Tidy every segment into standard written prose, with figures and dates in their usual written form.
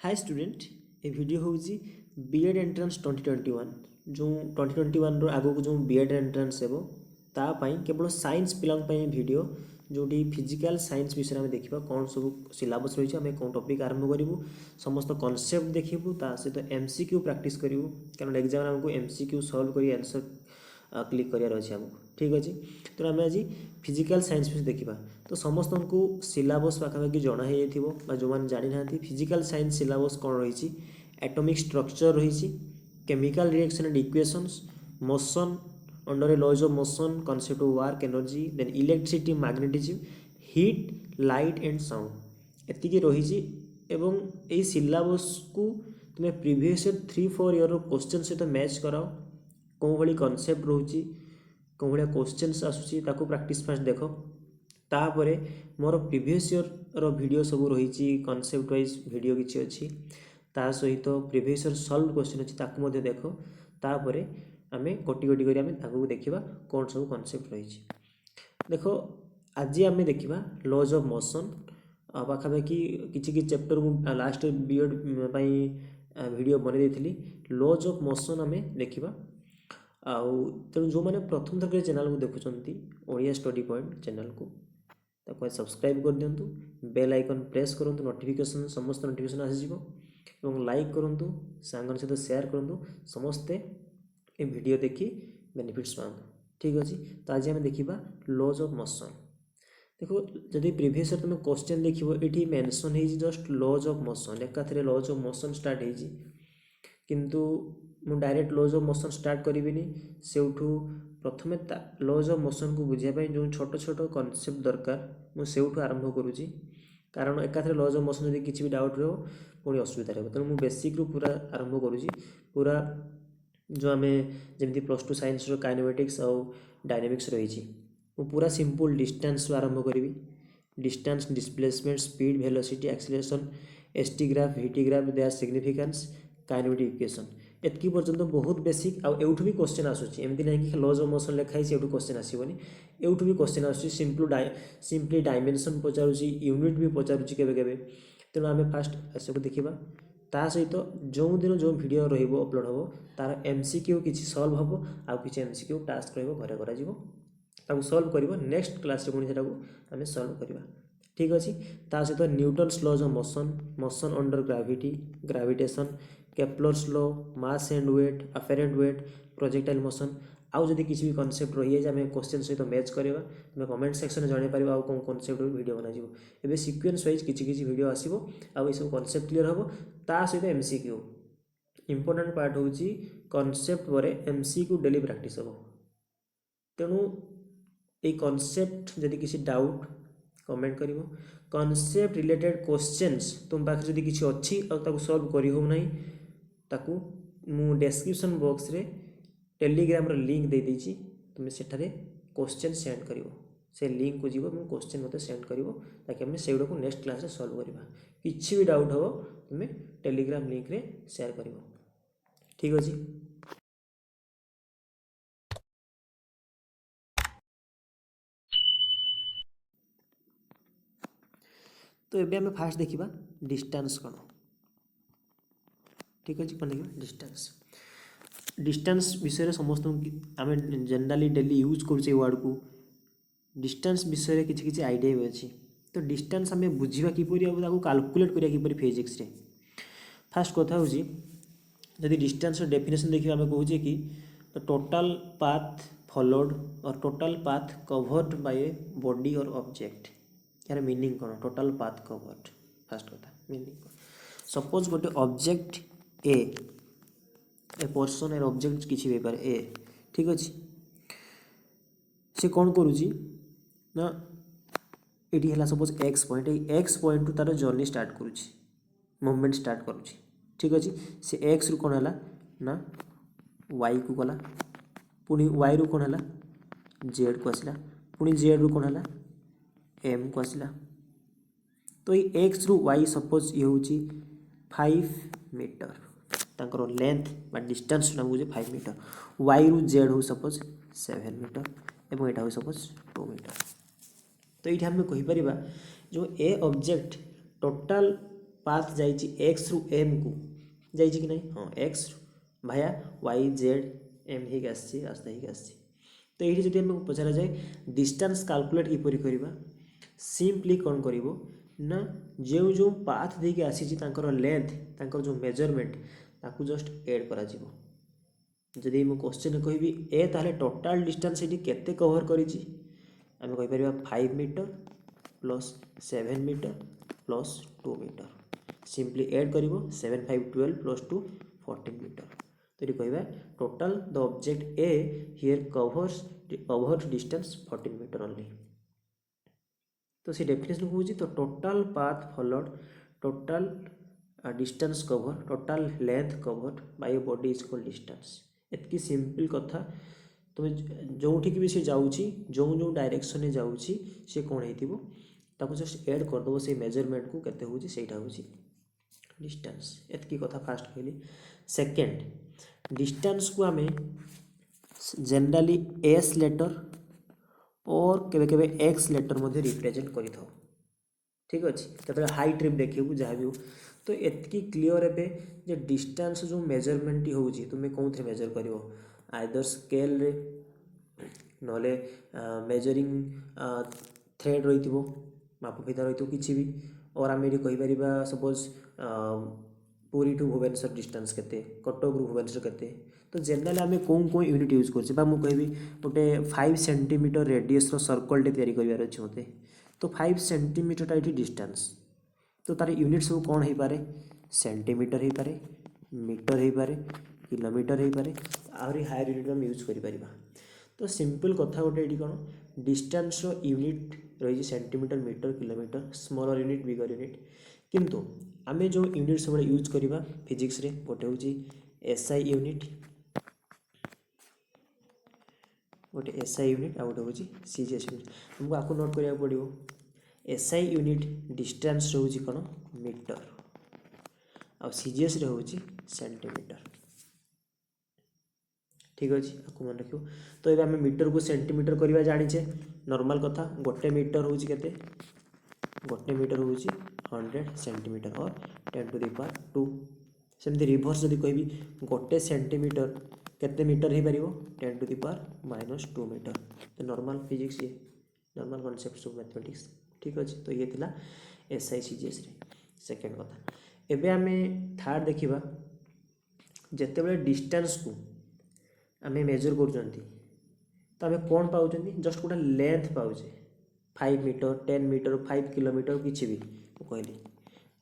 Hi student ए video हूँ BEd entrance 2021 जो 2021 आगो को जो बीएड एंट्रांस हेबो तापाई केवल साइंस पिलांग पई वीडियो जोटी फिजिकल साइंस विषय में देखा कौन सब सिलेबस रही है कौन टॉपिक आरंभ करूँ समस्त कॉन्सेप्ट देखू ता सहित एमसीक्यू प्रैक्टिस करूँ कारण एग्जाम आमको एमसीक्यू सॉल्व कर आंसर क्लिक करार अच्छे आमको ठीक अच्छे तो आम आज फिजिकल साइंस विषय देखा तो समस्त को सिलेबस पाखापाखि जना हो जो मैंने जानी ना फिजिकल साइंस सिलेबस कौन रही एटॉमिक स्ट्रक्चर रही chemical reaction and equations motion under a laws of motion concept of work energy then electricity magnetism heat light and sound एतिकी रही एवं यही सिलेबस को तुम्हें प्रीवियस 3-4 ईयर क्वेश्चन सहित मैच कराओ कौन भाई कॉन्सेप्ट रोचे कौन भाया क्वेश्चंस आसूसी ताको प्रैक्टिस फास्ट देख तापर मोर प्रीवियस ईयर वीडियो सब रही कॉन्सेप्ट वाइज वीडियो किसी अच्छी ता सहित प्रीवियस ईयर सॉल्व क्वेश्चन अच्छी ताकू मध्य देख तापर आम गोटी गोटी कर आगे देखा कौन सब कॉन्सेप्ट रही देख आज आम देखा लॉज ऑफ मोशन पाखापाखि किसी चैप्टर मु लास्ट बीएड वीडियो बनई थी लॉज ऑफ मोशन आम देखा आउ तेणु जो मैंने प्रथम थर चैनल को देखुंत ओडिया स्टडी पॉइंट चैनल को ताको सब्सक्राइब कर दिंतु बेल आइकन प्रेस करूँ नोटिफिकेशन समस्त नोटिफिकेशन आसीज और लाइक करूँ सांग सहित शेयर करूँ समस्ते ये वीडियो देखी बेनिफिट्स पाते ठीक अच्छे तो आज आम देखा लॉज ऑफ मोशन देखो जदि प्रीवियस तुम क्वेश्चन देख ये मेंशन है जस्ट लॉज ऑफ मोशन एकाथरे लॉज ऑफ मोशन स्टार्ट है किंतु मु direct laws of motion start करिविनी सेउठू प्रथमे लॉज ऑफ मोशन को बुझापी जो छोट छोट कॉन्सेप्ट दरकार मुझे आरंभ करुँची कारण एकाथरे लॉज ऑफ मोशन यदि किसी भी डाउट रहो पुणी असुविधा रहा तेणु मुझे बेसिक रू पूरा आरंभ करुँची पूरा जो आम जमी +2 साइंस काइनेमेटिक्स और डायनेमिक्स रही पूरा सिंपल डिस्टेंस आरंभ करी distance displacement speed velocity acceleration ST graph VT graph their significance kinematic equation एतकी पर्यंत बहुत बेसिक आउट भी क्वेश्चन आसूसी एमती ना कि लॉज ऑफ मोशन लिखाई से क्वेश्चन आसबनी एवठू भी क्वेश्चन आसूसी सिंपली डायमेंशन पचारूँ यूनिट भी पचारूँ केवे तेणु आम फास्ट सब देखा ता सहित जो दिन जो वीडियो अपलोड हम तार एमसीक्यू किसी सॉल्व हम आउ कि एमसीक्यू टास्क घरे कर सॉल्व कर नेक्स्ट क्लास आम सॉल्व करवा ठीक अच्छे ता सहित Newton's laws of motion motion under gravity gravitation Kepler's law mass and weight apparent weight projectile motion आउ जदि किसी भी कॉन्सेप्ट रही है आम क्वेश्चन सहित मैच करवा तुम कमेंट सेक्शन में जापर आउ कौन कॉन्सेप्ट वीडियो बनाई सिक्वेन्स वाइज किसी वीडियो आसो आउ सब कॉन्सेप्ट क्लियर हम ता सहित एमसीक्यू इंपोर्टेंट पार्ट हूँ कॉन्सेप्ट पर एमसीक्यू डेली प्रैक्टिस हम तेणु ये कॉन्सेप्ट जदि किसी डाउट कमेंट कर कॉन्सेप्ट रिलेटेड क्वेश्चंस तुम पाखे जदि किसी अच्छी और सॉल्व कर हो ना ताकू मु डिस्क्रिप्शन बॉक्स रे टेलीग्राम रो लिंक दे दीची तुम सेठारे क्वेश्चन सेंड करिवो से लिंक को जीवो मु क्वेश्चन मते सेंड करिवो ताकि हम सेगुडा को नेक्स्ट क्लास रे सॉल्व करबा किछि भी डाउट हो तुम टेलीग्राम लिंक रे शेयर करिवो ठीक अछि। तो ये आम फास्ट देखा डिस्टेंस कौन ठीक अच्छे कौन देखा डिस्टेंस विषय समस्त आम जनरली डेली यूज करुचे वर्ड को डिस्टेंस विषय किसी आइडिया भी अच्छी तो डिस्टेंस आम बुझा किपर कैलकुलेट करा कि फिजिक्स रे फास्ट कथा हूँ जदि डिस्टेंस डेफिनेशन देखिए आम कहे कि टोटाल पाथ फॉलोड और total path covered by a body और ऑब्जेक्ट यार मीनिंग कौन टोटाल पाथ कवर्ड फास्ट कथा मीनिंग कौन सपोज गोटे ऑब्जेक्ट ए पर्सन एर ऑब्जेक्ट किसी भी पारे ए ठीक अच्छे से कौन करुँची ना ये है suppose x point x point रु तार जर्नी स्टार्ट करुँची मूवमेंट स्टार्ट करुँची ठीक अच्छे से एक्स रु कौन है ना वाई को गला पुणी वाई रु कौन है जेड को आसला पुणी जेड रु कौन है एम को आसला तो ये एक्स रु वाई सपोज ये हूँ 5 मीटर तांकर लेंथ बा डिस्टेंस बुझे 5 मीटर वाई रु जेड हो सपोज 7 मीटर एवं यहाँ हो सपोज 2 मीटर तो ये आम कहीपर जो ए ऑब्जेक्ट टोटाल पाथ जाइए एक्स रु एम को जाइए कि नहीं हाँ एक्स भाया वाई जेड एम ही आसी रास्ता ही आसी तो ये जब आमको पचरा जाए डिस्टेंस कैलकुलेट किपरि करबा सिंपली कौन करिवो ना जो जो पाथ देके आसी लेंथ तांकर जो मेजरमेंट ताकू जस्ट ऐड करा जिवो जदि मु क्वेश्चन कहबी ए ताले टोटल डिस्टेंस एटी केते कवर करिछि आमे कहि परिबा 5 metre plus 7 metre plus 2 metre simply add करिवो 7 5 12 प्लस 2 14 मीटर तो ये कहबा टोटल द ऑब्जेक्ट ए here covers distance 14 metre only तो से डेफिनेशन को तो total path followed total distance cover total length covered by body is called distance एतकी सिंपल कथा तुम जो भी सी जाऊँगी जो जो डायरेक्शन में जाऊँगी सी कौन हो जस्ट ऐड करदेव से मेजरमेंट को केते होची सेटा होची डिस्टेंस एतकी कथा फास्ट कहली सेकेंड डिस्टेंस को आमे जनरली एस लेटर और केबे केबे एक्स लेटर मध्ये रिप्रेजेंट करि थाओ ठीक अछि केते हाइट रे देखिबू जहाँ भी हो तो एतकी क्लियर एबे जे डिस्टेंस जो मेजरमेंट होची तुमे कोन थे मेजर करिवो आइदर स्केल रे नले मेजरिंग थ्रेड रहिथिबो माप फिता रहिथिबो किछि भी और आमे कहि परिबा suppose Puri to Bhubaneswar distance केते कटक रु भुवनेश्वर केते तो जनरल आम कौन यूनिट यूज कर कहबी गोटे 5 सेंटीमीटर रेडियस सर्कल टे तैयारी कर अच्छे मत तो 5 सेंटीमीटर ये डिस्टेंस तो तार यूनिट सब कौन हो पारे सेंटीमीटर हो पारे मीटर हो पारे किलोमीटर हो पारे आहरी हायर यूनिट आम यूज कर तो सिंपल कथा गोटे ये कौन डिस्टेंस यूनिट रही centimetre metre kilometre smaller unit bigger unit किंतु आम जो यूनिट सब यूज करवा फिजिक्स रे गोटे हूँ एसआई यूनिट गोटे एसआई यूनिट आ गोटे हूँ सीजीएस यूनिट तुमको आपको नोट करिया पड़ो एसआई यूनिट डिस्टेंस रोचे कौन मीटर आ सीजीएस रे हूँ सेंटीमीटर ठीक अच्छे आपको मन रखियो तो ये आम मीटर को सेंटीमीटर करवा जाचे नॉर्मल कथा गोटे मीटर हूँ केते गोटे मीटर हूँ 100 सेंटीमीटर और 10 टू द पावर 2 सेमती रिभर्स जदि कहबी गोटे सेंटीमीटर केते मीटर हो पार 10 टू द पावर -2 मीटर तो नॉर्मल फिजिक्स ये नॉर्मल कॉन्सेप्ट ऑफ मैथमेटिक्स ठीक अच्छे तो ये थिला एसआई सीजीएस रे सेकेंड कथा एबे आमे थर्ड देखिबा जेते बेले डिस्टेंस को आमे मेजर करजंती तो आमे कोन पाउजंती जस्ट गोटे लेंथ पाउजे 5 मीटर 10 मीटर 5 किलोमीटर किसी भी कहली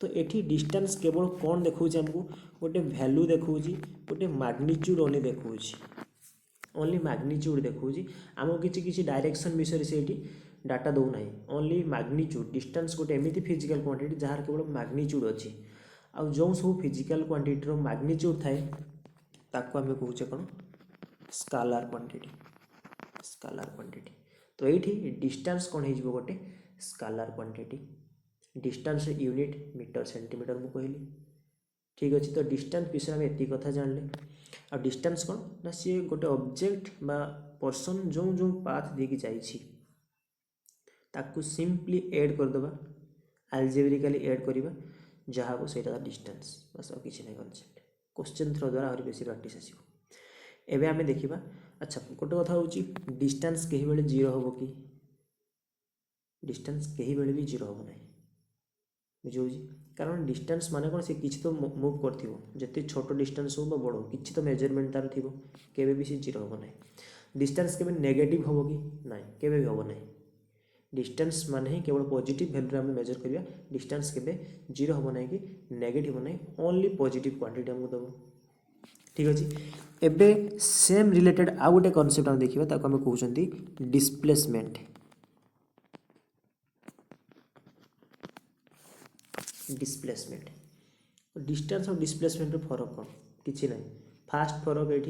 तो ये डिस्टेंस केवल कौन देखा आमको गोटे भैल्यू देखा गोटे मैग्नीट्यूड ओनली देखा ओनली मैग्नीट्यूड देखा आमको किसी डायरेक्शन विषय से डाटा दौना ओनली मैग्नीट्यूड डिस्टेंस गोटे एमती फिजिकल क्वांटिटी जार केवल मैग्नीट्यूड अच्छी आउ जो सब फिजिकल क्वांटिटी मैग्नीट्यूड थाए ताको आम कहूचे कौन स्केलर क्वांटिटी तो ये डिस्टेंस कौन हो गोटे scalar quantity distance unit metre centimetre मु कहली ठीक अच्छे तो डिस्टेंस विषय में एति कथा जानले आ डिस्टेंस कौन ना सी गोटे ऑब्जेक्ट बा पर्सन जो जो पाथ देकी जाइछि ताकू सिंपली ऐड कर दबा अल्जेब्रिकली ऐड करबा जहाँ हो सेटा डिस्टेंस बस और किसी नहीं कॉन्सेप्ट क्वेश्चन थ्रो द्वारा और बेसी प्रैक्टिस आसीबो एबे आमे देखिबा अच्छा गोटे कथा होची डिस्टेंस कहीं बेले जीरो होबो कि डिस्टेंस कहीं बेले भी जीरो होबो नहीं बुझे कारण डिस्टेंस माने कौन से किसी तो मूव करते छोट डिस्टेंस हो बड़ किसी तो मेजरमेंट तार थी केबे भी सी जीरो हम ना डिस्टेंस केबे नेगेटिव हम कि ना केबे भी हम ना डिस्टेंस माने ही केवल पॉजिटिव वैल्यू आम मेजर करिया डिस्टेंस केबे जीरो हम ना कि नेगेटिव हम ना ओनली पॉजिटिव क्वांटिटी आमको दब ठीक अच्छे एबे सेम रिलेटेड आउ गोटे कॉन्सेप्ट आम देखिबा ताको आम कहउछंती डिस्प्लेसमेंट डिस्प्लेसमेंट डिस्टेंस और डिस्प्लेसमेंट फरक कौन किसी ना फास्ट फरक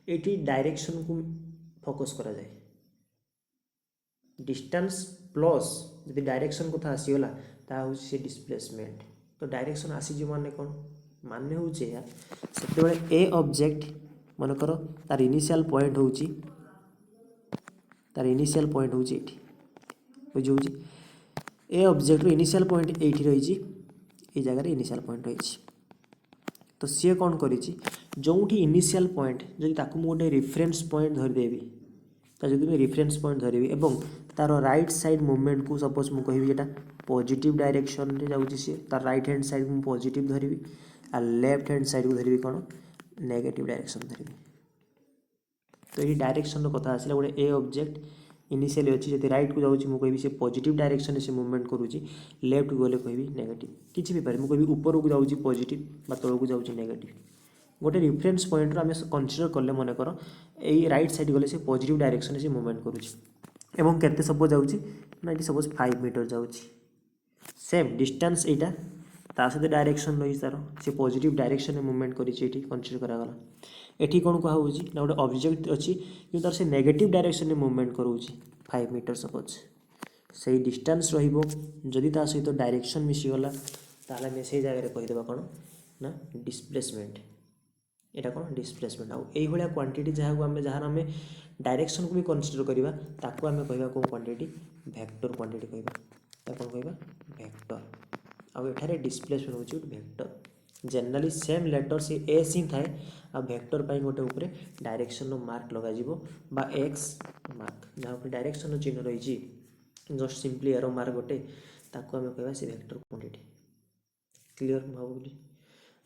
ये डायरेक्शन को फोकस करा जाए डिस्टेंस प्लस यदि डायरेक्शन कथा आसीगला ता हूँ से डिस्प्लेसमेंट तो डायरेक्शन आसीज माने कौन माने हूँ से ए ऑब्जेक्ट मन कर तार इनिशियल पॉइंट हूँ बुझे ए ऑब्जेक्ट इनिशियल पॉइंट ये रही ये जगह इनिशियल पॉइंट रही। तो सी कौन करी जो इनिशियल पॉइंट जदि ताकू मु गोटे रिफरेन्स पॉइंट धरिदेवी तो जब मैं रिफरेन्स पॉइंट धरबी एवं तार राइट साइड मूवमेंट को सपोज मुझे कहि एटा पॉजिटिव डायरेक्शन रे जाउची सी तार राइट हैंड साइड को पॉजिटिव धरबी आ लेफ्ट हैंड साइड को धरबी कौन नेगेटिव डायरेक्शन धरबी। तो ये डायरेक्शन कथा आसला गोटे ए ऑब्जेक्ट इनिशियली अच्छी जब राइट को जाऊँगी मुझे कहि पॉजिटिव डायरेक्शन से मूवमेंट करुँची लेफ्ट को गले कहि नेगेटिव किसी भी पारे मुझे ऊपर को जाऊँगी पॉजिटिव बा तल को जाऊँगी नेगेटिव। गोटे रिफरेन्स पॉइंट आम कनसीडर कले मनकर यही राइट साइड गले से पॉजिटिव डायरेक्शन से मूवमेंट करुँची एवं केते सपोज जाऊँगी ना ये सपोज 5 मीटर जाऊँगी सेम डिस्टेंस यहाँ ता सहित डायरेक्शन रही तार से पॉजिटिव डायरेक्शन में मूवमेंट करी कनसीडर करागला। एठी कौन कहा ना गोटे ऑब्जेक्ट अच्छी कि तार से नेगेटिव डायरेक्शन में मूवमेंट करोची 5 मीटर सपोज से डिस्टेंस रहिबो जदि ता सहित डायरेक्शन मिसीगला ताले मैं से जगह कहीदेबा कौन ना डिस्प्लेसमेंट एटा कौन डिस्प्लेसमेंट आउ एई भलिया क्वांटिटी जहाँ को आम जहाँ आम डायरेक्शन को भी कनसीडर करवा ताकू आम कहवा कौन क्वांटिटी वेक्टर क्वांटिटी कहवा कौन कहवा वेक्टर आउ एठारे डिस्प्लेसमेंट होची वेक्टर जनरली सेम लेटर से एस ही थाए आ वेक्टर पाई गोटे ऊपर डायरेक्शन मार्क लगा जिवो बा एक्स मार्क जहाँ पर डायरेक्शन चिन्ह रही जस्ट सिंपली एरो मार्क गोटे ताकू आम कहवा से वेक्टर क्वांटिटी क्लियर भावी।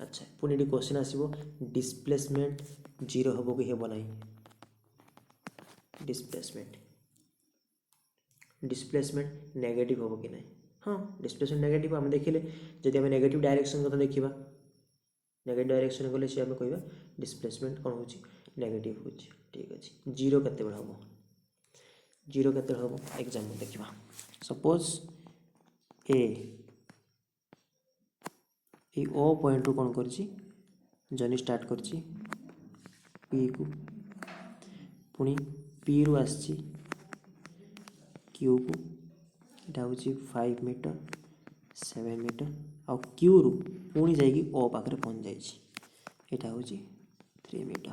अच्छा पुणी ये क्वेश्चन आसो डिस्प्लेसमेंट जीरो हम कि हेब ना डिस्प्लेसमेंट नेगेटिव हम कि ना हाँ डिस्प्लेसमेंट नेगेटिव आम देखिले जदि आम नेगेटिव डायरेक्शन कथा देखा नेगेटिव डायरेक्शन गले सी आम कह डिस्प्लेसमेंट कौन हो नेगेटिव हो ठीक अच्छे जीरो केते बेले हम जीरो केते हम एग्जाम्पल देखा सपोज ए ये ओ पॉइंट रू कौन कर जर्नी स्टार्ट कर पी को पुणी पी रु आसी क्यू को इटा हूँ 5 मीटर 7 मीटर आ क्यू रु पुणी जा ओ पाखे पहुँच जाइए हूँ 3 मीटर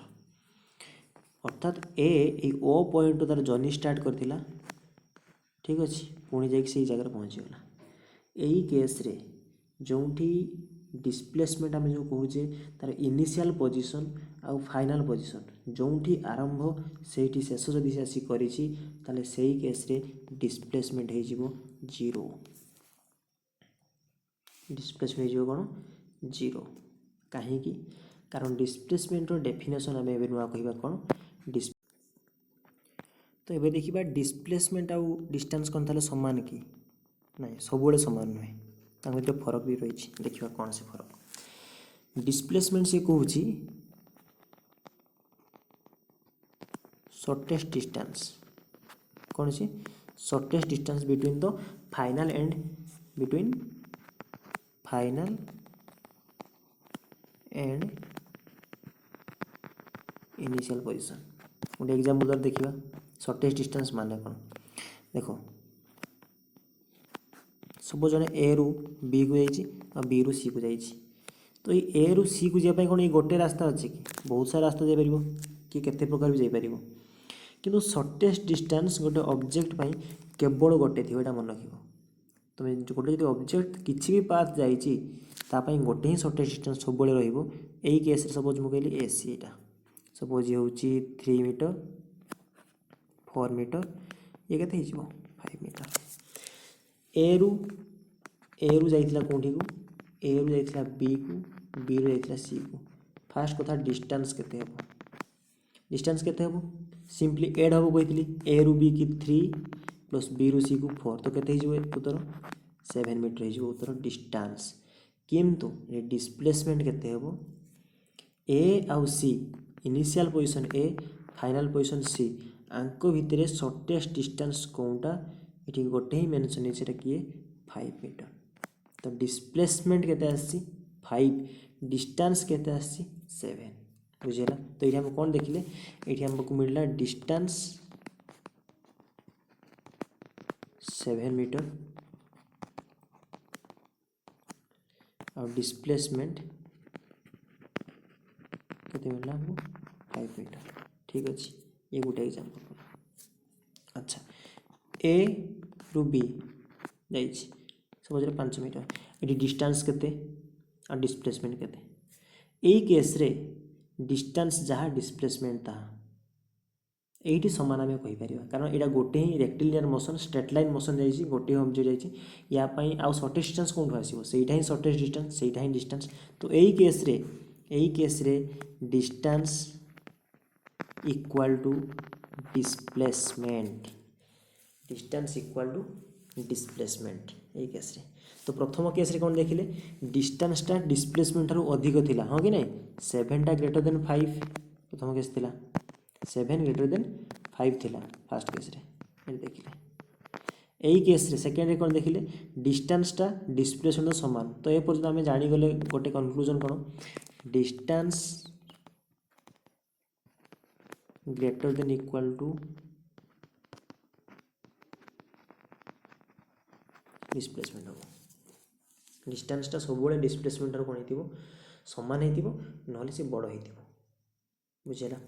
अर्थात ए ओ पॉइंट तार जर्नी स्टार्ट करथिला ठीक अच्छे पुणी जा जगह पहुँचीगला यही केस रे जोठी डिस्प्लेसमेंट आम जो कहे तार इनिशियल पोजीशन आउ फाइनल पोजीशन जोठी आरंभ से शेष जदि से आसी करी से केस रे डिस्प्लेसमेंट हो जीरो डिस्प्लेसमेंट हो कौन जीरो कहीं कारण डिस्प्लेसमेंट डेफिनेशन आम ए नुआ कह कौन तो ये देखा डिस्प्लेसमेंट आउ डिस्टेंस कौन था सामान कि ना सब सामान नुहे तो फरक भी रही देखा कौन से फरक डिस्प्लेसमेंट से कहूँ शॉर्टेस्ट डिस्टेंस कौन सी shortest distance between the final and initial position गोटे एग्जांपल देखा शॉर्टेस्ट डिस्टेंस माने कौन देखो सब जन ए रु बी को जाइए बी रु सी को जाइए तो ये ए रु सी को जावाई कौन ये गोटे रास्ता अच्छे कि बहुत सारा रास्ता जापर कि केते प्रकार भी जापर किंतु शॉर्टेस्ट डिस्टेंस गोटे ऑब्जेक्ट पाई केवल गोटे थी मन रख तुम गोटे जो ऑब्जेक्ट किसी भी पाथ जापाई गोटे ही शॉर्टेस्ट डिस्टेंस सब रही केस सपोज मुझे कहली ए सी यहाँ सपोज ये हूँ 3 मीटर 4 मीटर ये के 5 मीटर ए रु जाइथिला कोठी को ए रु जाइथिला बी को बी रु जाइथिला सी को फास्ट कथा डिस्टेंस केते हेबो सिंपली एड हेबो कहितली ए रु बी की 3 प्लस बी रु सी को 4 तो केते हिजो उत्तर 7 मीटर हिजो उत्तर डिस्टेंस किंतु ये डिस्प्लेसमेंट केते हेबो ए आउ C initial position A final position C आंको भितर शॉर्टेस्ट डिस्टेंस कौनटा ये गोटे ही मेंशन है किए 5 मीटर तो डिस्प्लेसमेंट केते आसी 5 डिस्टेंस केते आसी 7 बुझेला तो ये हम कौन देखिले ये हमको मिलला डिस्टेंस 7 मीटर और डिस्प्लेसमेंट केते मिलला हमको 5 मीटर ठीक अच्छे ये गोटे एग्जांपल अच्छा ए रु बी जाइए समझ 5 मीटर ये डिस्टेंस केते और डिस्प्लेसमेंट केते एई केस रे डिस्टेंस जहाँ डिस्प्लेसमेंट ताहा एइटी समान आम कहीपर कारण यहाँ गोटे ही rectilinear motion straight line motion जाइए गोटे ऑब्जेक्ट जाइए या आउ शॉर्टेस्ट डिस्टेंस कौन आसो सेटा ही शॉर्टेस्ट डिस्टेंस सेटा ही डिस्टेंस तो यही केस रे distance equal to displacement distance equal to displacement यही केस रे तो प्रथम केस रे कौन देखिले डिस्टेंसटा डिस्प्लेसमेंट ठारू अधिक थिला हाँ कि नहीं 7 टा ग्रेटर देन 5 प्रथम केस थिला 7 ग्रेटर देन 5 थिला फास्ट केस रे देखिले यही केस रे सेकेंड रे कौन देखिले डिस्टेंसटा डिस्प्लेसमेंट समान तो ये पर्यंत आम जानीगले गोटे कनक्लूजन कौन distance greater than equal to displacement हम डिस्टेंसटा सब डिस्प्लेसमेंट कौन हो सामान हो ना सी बड़ हो बुझेगा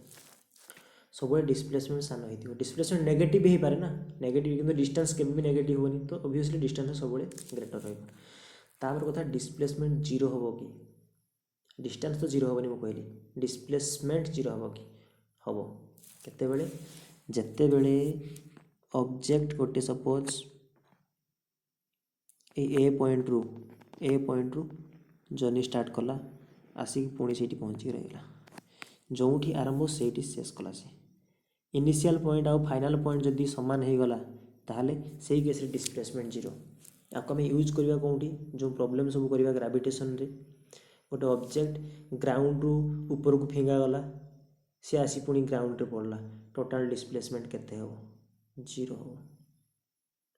सब डिस्प्लेसमेंट सान हो डिस्प्लेसमेंट नेगेटिव हो पारे ना नेगेटिव किंतु डिस्टेंस केबे भी नेगेटिव होनी तो ऑब्वियसली डिस्टेंस सब ग्रेटर रहा कथा डिस्प्लेसमेंट जीरो हम कि डिस्टेंस तो जीरो हेनी मुझे कहली डिस्प्लेसमेंट जीरो हम कि हम केतेबेले जेतेबेले ऑब्जेक्ट गोटे सपोज ए पॉइंट रु जर्नी स्टार्ट कला आसिक पुणी से पहुँची रहीगला जो आरंभ से शेष कला से इनिशियल पॉइंट आउ फाइनल पॉइंट जदि सामान हो गला ताहले से केस डिस्प्लेसमेंट जीरो आपको आम यूज करवा कौटी जो प्रॉब्लम सब करवा ग्रेविटेशन रे गोटे ऑब्जेक्ट ग्राउंड रु ऊपर को फिंगा गला सी आसी पुणी ग्राउंड रे पड़ला टोटाल डिस्प्लेसमेंट केते हो जीरो हो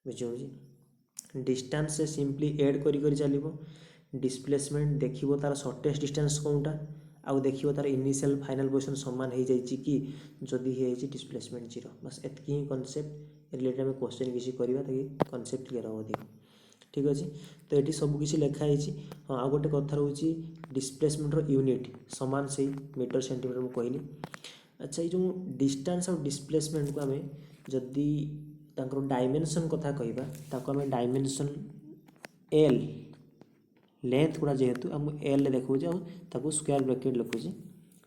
बुझे डिस्टेंस से सिंपली एड करी चलो डिस्प्लेसमेंट देखिबो तार शॉर्टेस्ट डिस्टेंस कौनटा आउ देखिबो तार इनिशियल फाइनल पोजिशन समान हो जाइए कि जदि है डिस्प्लेसमेंट जीरो बस एतकी ही कॉन्सेप्ट रिलेटेड आम क्वेश्चन किसी करवा ताकि कॉन्सेप्ट क्लियर हो अधिक ठीक अच्छे तो ये सब किसी लिखाई हाँ आ गोटे कथा रोचे डिस्प्लेसमेंटर यूनिट सामान से मीटर सेंटीमीटर मुझे कहली अच्छा ये जो डिस्टेंस और डिस्प्लेसमेंट को आम जदि डायमेंशन कथा कहवा आम डायमेंशन एल लेंथ गुड़ा जेहेतु आम एल देखा स्क्वायर ब्रैकेट लिखुचे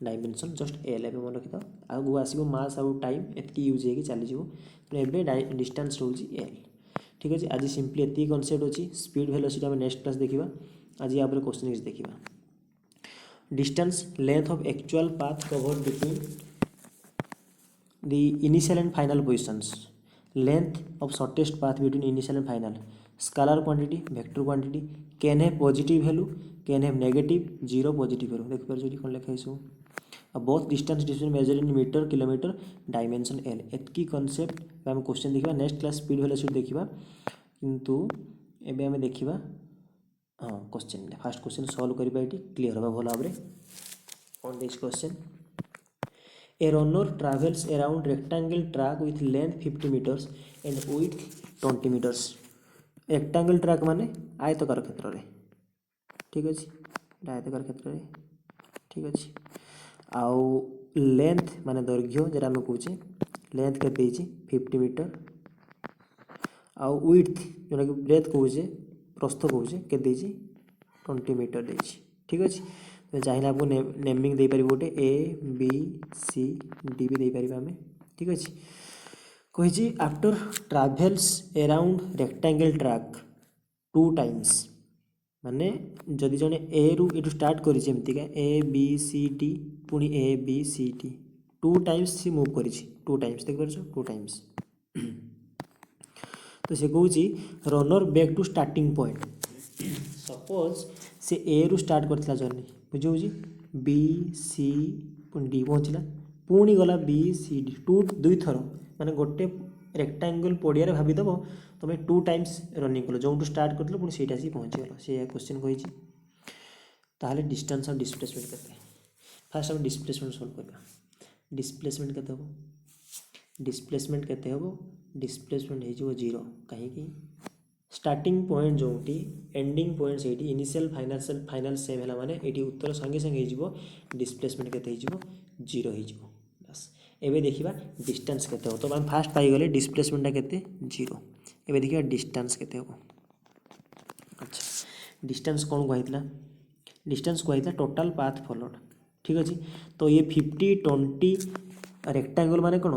डायमेंशन जस्ट एल ए मन रखी आगू आसो मास आउ टाइम एतकी यूज हो चलीजो एवं डिस्टेंस रोज एल ठीक अच्छे आज सिंपली एति कॉन्सेप्ट अच्छी स्पीड वेलोसिटी आम नेक्स्ट क्लास देखा आज या क्वेश्चन किसी देखा distance length of actual path covered between the initial and final positions length of shortest path between initial and final scalar quantity vector quantity can have positive value can have negative zero positive value देख पारे कौन लिखा सब both distance distance measure in metre kilometre dimension L एतकी concept आम question देखा next class speed velocity देखा किंतु एबे आम देखा हाँ क्वेश्चन फास्ट क्वेश्चन सॉल्व करबा ये क्लियर होगा भल भाव on this question A runner travels around rectangle track with length 50 meters and width 20 meters. Rectangle track माने आयतकार क्षेत्र रे ठीक अच्छे आयतकार क्षेत्र रे ठीक अच्छे आउ लेंथ माने दैर्घ्य जरा आम कहे लेंथ के 50 मीटर आउ विड्थ जोटा कि ब्रेथ कहे प्रस्थ कहे के 20 मीटर देछि ठीक अच्छे तो चाहिए आपको नेमिंग दे पार गोटे ए बी सी डी भी दे पार आम ठीक अच्छे कही after travels around rectangle track 2 times माने जदि जड़े ए रु ये स्टार्ट करमतिका ए बी सी डी पुणी A B C D 2 times C move कर 2 टाइम्स देख पार 2 टाइम्स तो से कह runner back to starting point suppose से ए रु स्टार्ट करथिला जर्नी बुझे बी सी डी पहुँचला पुणी गला बी सी डी 2 थर माने गोटे रेक्टांगल पड़िया भावीदेव तुम 2 टाइम्स रनिंग कल जो स्टार्ट कर पुणी से पहुँचीगल से क्वेश्चन कही ताहले डिस्टेंस और डिस्प्लेसमेंट केते फास्ट हम डिस्प्लेसमेंट सॉल्व करबा डिस्प्लेसमेंट केते हो डिस्प्लेसमेंट केते हो डिस्प्लेसमेंट हो जीरो कहीं स्टार्टिंग पॉइंट जोटी एंडिंग पॉइंट से इनिशियल फाइनल सेम है माने ये उत्तर संगे संगे हो डिस्प्लेसमेंट केते हो जीरो हो बस एबे देखिबा डिस्टेंस केते हो तो हम फास्ट पाई गले डिस्प्लेसमेंट केते जीरो एबे देखिबा डिस्टेंस केते हो अच्छा डिस्टेंस कौन कहला डिस्टेंस कहला टोटल पाथ फॉलोड ठीक अच्छे। तो ये 50 20 रेक्टांगल माने कौन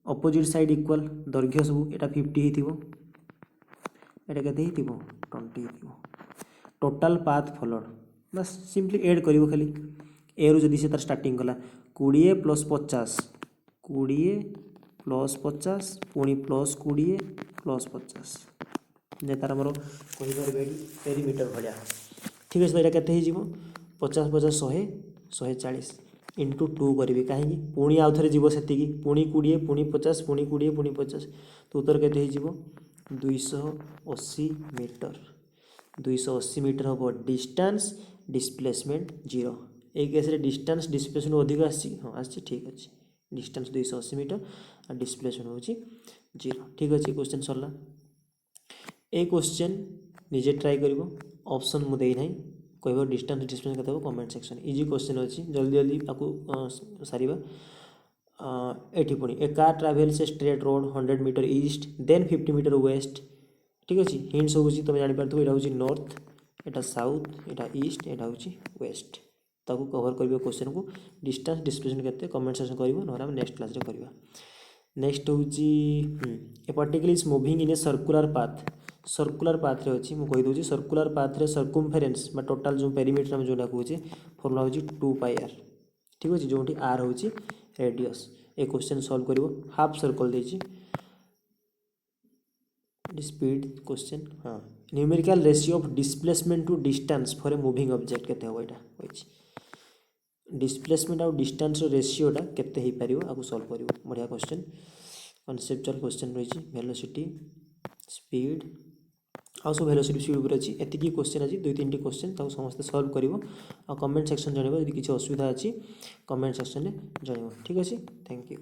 अपोजिट साइड इक्वल दैर्घ्य सब एटा 50 ही एटा केते ही 20 ही टोटल पाथ फॉलोड बस सिंपली ऐड करिवो खाली ए रु जदी से तार स्टार्टिंग कला 20 + 50 20 + 50 पुणी +20 + 50 जे तार हमर कहि परबे पेरीमीटर भलिया ठीक अछि। तो एटा केते ही 50 50 100 140 इंटू 2 करी कहीं पुणी आउ थे जीव से पुणी 20 पुणी 50 पुणी 20 पुणी 50 तो उत्तर केते हो 280 मीटर 280 मीटर हम डिस्टेंस डिस्प्लेसमेंट 0 ए केस रे डिस्टेंस डिस्प्लेसमेंट अधिक आसी हाँ आसी ठीक अच्छे डिस्टेंस 280 मीटर और डिस्प्लेसमेंट हो 0 ठीक अच्छे। क्वेश्चन सरला ए क्वेश्चन निजे ट्राई करिवो ऑप्शन मु देई नाही कहबो डिस्टेंस डिस्टेंस कते कमेंट सेक्शन इजी क्वेश्चन अछि जल्दी जल्दी आपको सारिबा एठी पुणी a car travels a straight road 100 metre east then 50 metre west ठीक अछि। हिंट्स होउची तुम जानि परथु एटा होउची नॉर्थ एटा साउथ एटा ईस्ट एटा होउची वेस्ट ताकू कवर करिवो क्वेश्चन को डिस्टेंस डिस्प्लेसमेंट केते कमेंट सेक्शन करिवो नोरा हम नेक्स्ट क्लास रे करिवा। नेक्स्ट होउची a particle is moving in a circular path रे अछि मु कहि दोची सर्कुलर पाथ रे सर्कमफेरेंस बा टोटल जो पेरीमीटर हम जोटा कहूचे फॉर्मूला होची 2πr ठीक अछि जोंठी r होची रेडियस। ए क्वेश्चन सॉल्व करिवो हाफ सर्कल देची स्पीड क्वेश्चन हाँ numerical ratio of displacement to distance for a moving object केते हो एटा होची डिस्प्लेसमेंट और डिस्टेंस रेशियोटा केते ही पारिवो आकु सॉल्व करिवो बढ़िया क्वेश्चन कॉन्सेप्चुअल क्वेश्चन रही वेलोसिटी स्पीड आउ सब वेलोसिटी स्पीड ऊपर अछि एतिकी क्वेश्चन अछि 2-3 क्वेश्चन ताऊ समस्त सॉल्व करिवो आ कमेंट सेक्शन जणिवो यदि किछि असुविधा अछि कमेंट सेक्शन रे जणिवो ठीक अछि थैंक यू।